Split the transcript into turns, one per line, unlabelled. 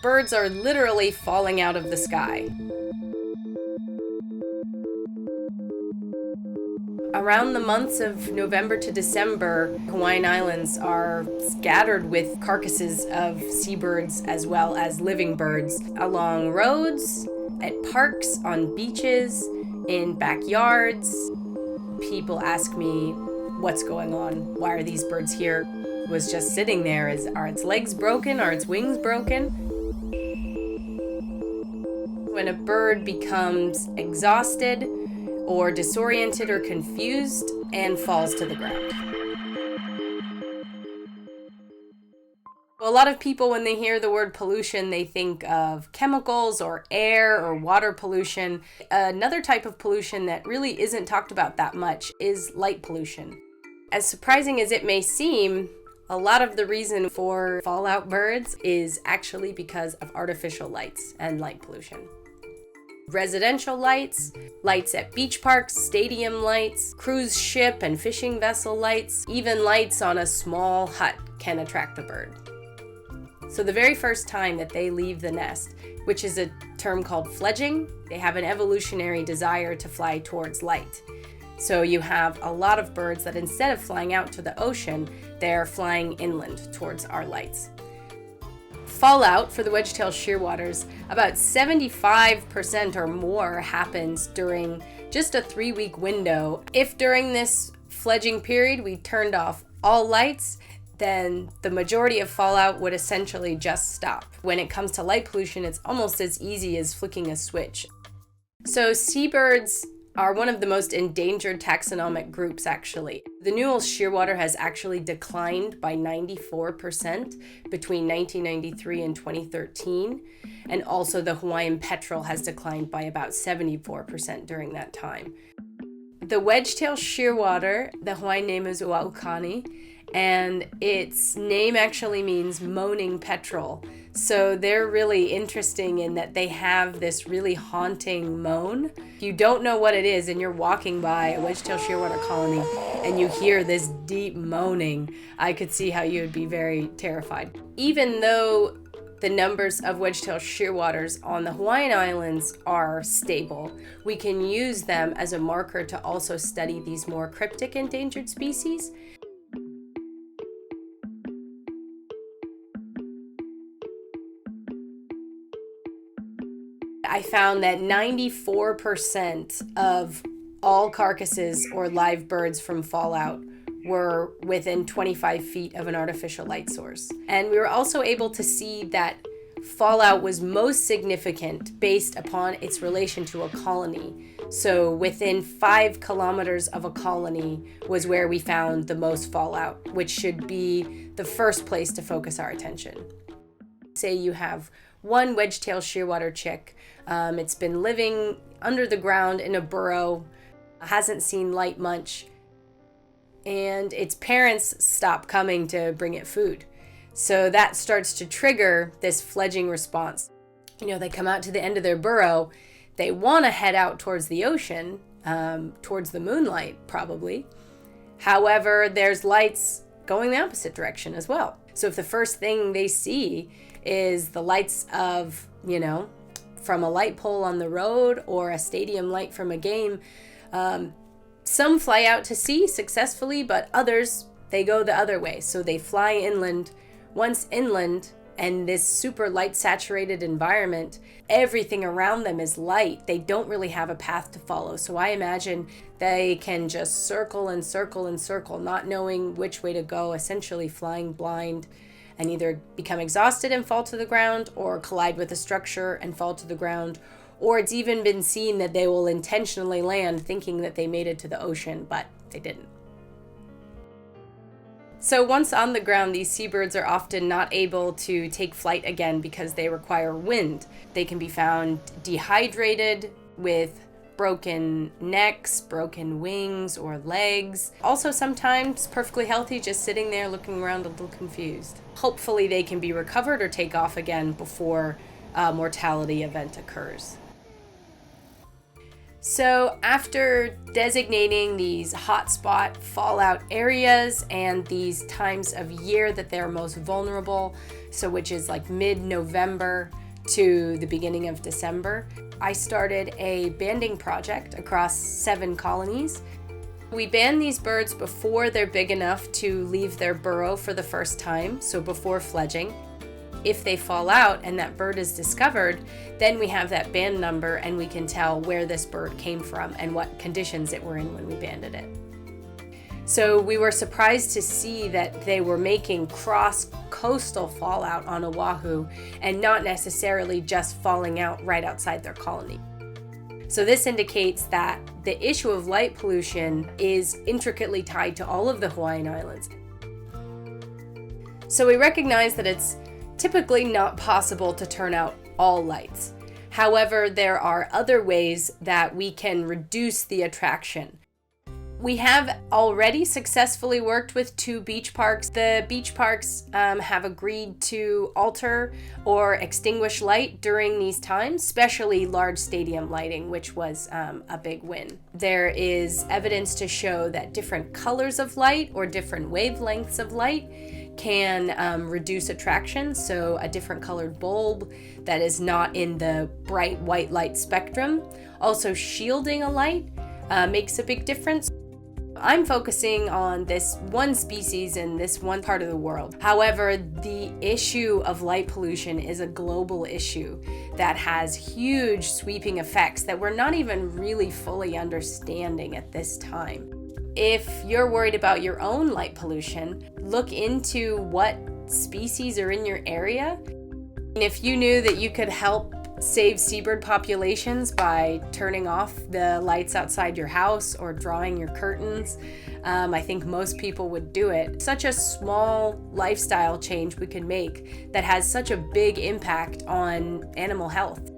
Birds are literally falling out of the sky. Around the months of November to December, Hawaiian Islands are scattered with carcasses of seabirds as well as living birds along roads, at parks, on beaches, in backyards. People ask me, what's going on? Why are these birds here? It was just sitting there. Are its legs broken? Are its wings broken? When a bird becomes exhausted or disoriented or confused and falls to the ground. A lot of people, when they hear the word pollution, they think of chemicals or air or water pollution. Another type of pollution that really isn't talked about that much is light pollution. As surprising as it may seem, a lot of the reason for fallout birds is actually because of artificial lights and light pollution. Residential lights, lights at beach parks, stadium lights, cruise ship and fishing vessel lights, even lights on a small hut can attract a bird. So the very first time that they leave the nest, which is a term called fledging, they have an evolutionary desire to fly towards light. So you have a lot of birds that instead of flying out to the ocean, they're flying inland towards our lights. Fallout for the wedge-tailed shearwaters, about 75% or more happens during just a 3-week window. If during this fledging period we turned off all lights, then the majority of fallout would essentially just stop. When it comes to light pollution, it's almost as easy as flicking a switch. So seabirds are one of the most endangered taxonomic groups, actually. The Newell's shearwater has actually declined by 94% between 1993 and 2013, and also the Hawaiian petrel has declined by about 74% during that time. The wedge-tailed shearwater, the Hawaiian name is Uaukani, and its name actually means moaning petrel. So they're really interesting in that they have this really haunting moan. If you don't know what it is and you're walking by a wedge-tailed shearwater colony and you hear this deep moaning, I could see how you would be very terrified. Even though the numbers of wedge-tailed shearwaters on the Hawaiian Islands are stable, we can use them as a marker to also study these more cryptic endangered species. I found that 94% of all carcasses or live birds from fallout were within 25 feet of an artificial light source. And we were also able to see that fallout was most significant based upon its relation to a colony. So within 5 kilometers of a colony was where we found the most fallout, which should be the first place to focus our attention. Say you have one wedge-tailed shearwater chick. It's been living under the ground in a burrow, hasn't seen light much, and its parents stop coming to bring it food. So that starts to trigger this fledging response. They come out to the end of their burrow. They want to head out towards the ocean, towards the moonlight, probably. However, there's lights going the opposite direction as well. So if the first thing they see is the lights of, from a light pole on the road or a stadium light from a game, some fly out to sea successfully, but others, they go the other way. So they fly inland. Once inland, and this super light saturated environment, everything around them is light. They don't really have a path to follow. So I imagine they can just circle and circle and circle, not knowing which way to go, essentially flying blind, and either become exhausted and fall to the ground, or collide with a structure and fall to the ground. Or it's even been seen that they will intentionally land thinking that they made it to the ocean, but they didn't. So once on the ground, these seabirds are often not able to take flight again because they require wind. They can be found dehydrated with broken necks, broken wings or legs. Also sometimes perfectly healthy, just sitting there looking around a little confused. Hopefully they can be recovered or take off again before a mortality event occurs. So after designating these hotspot fallout areas and these times of year that they're most vulnerable, so which is like mid-November to the beginning of December, I started a banding project across 7 colonies. We band these birds before they're big enough to leave their burrow for the first time, so before fledging. If they fall out and that bird is discovered, then we have that band number and we can tell where this bird came from and what conditions it were in when we banded it. So we were surprised to see that they were making cross-coastal fallout on Oahu and not necessarily just falling out right outside their colony. So this indicates that the issue of light pollution is intricately tied to all of the Hawaiian Islands. So we recognize that it's typically not possible to turn out all lights. However, there are other ways that we can reduce the attraction. We have already successfully worked with 2 beach parks. The beach parks have agreed to alter or extinguish light during these times, especially large stadium lighting, which was a big win. There is evidence to show that different colors of light or different wavelengths of light can reduce attraction. So a different colored bulb that is not in the bright white light spectrum. Also, shielding a light makes a big difference. I'm focusing on this one species in this one part of the world. However, the issue of light pollution is a global issue that has huge sweeping effects that we're not even really fully understanding at this time. If you're worried about your own light pollution, look into what species are in your area. And if you knew that you could help save seabird populations by turning off the lights outside your house or drawing your curtains, I think most people would do it. Such a small lifestyle change we could make that has such a big impact on animal health.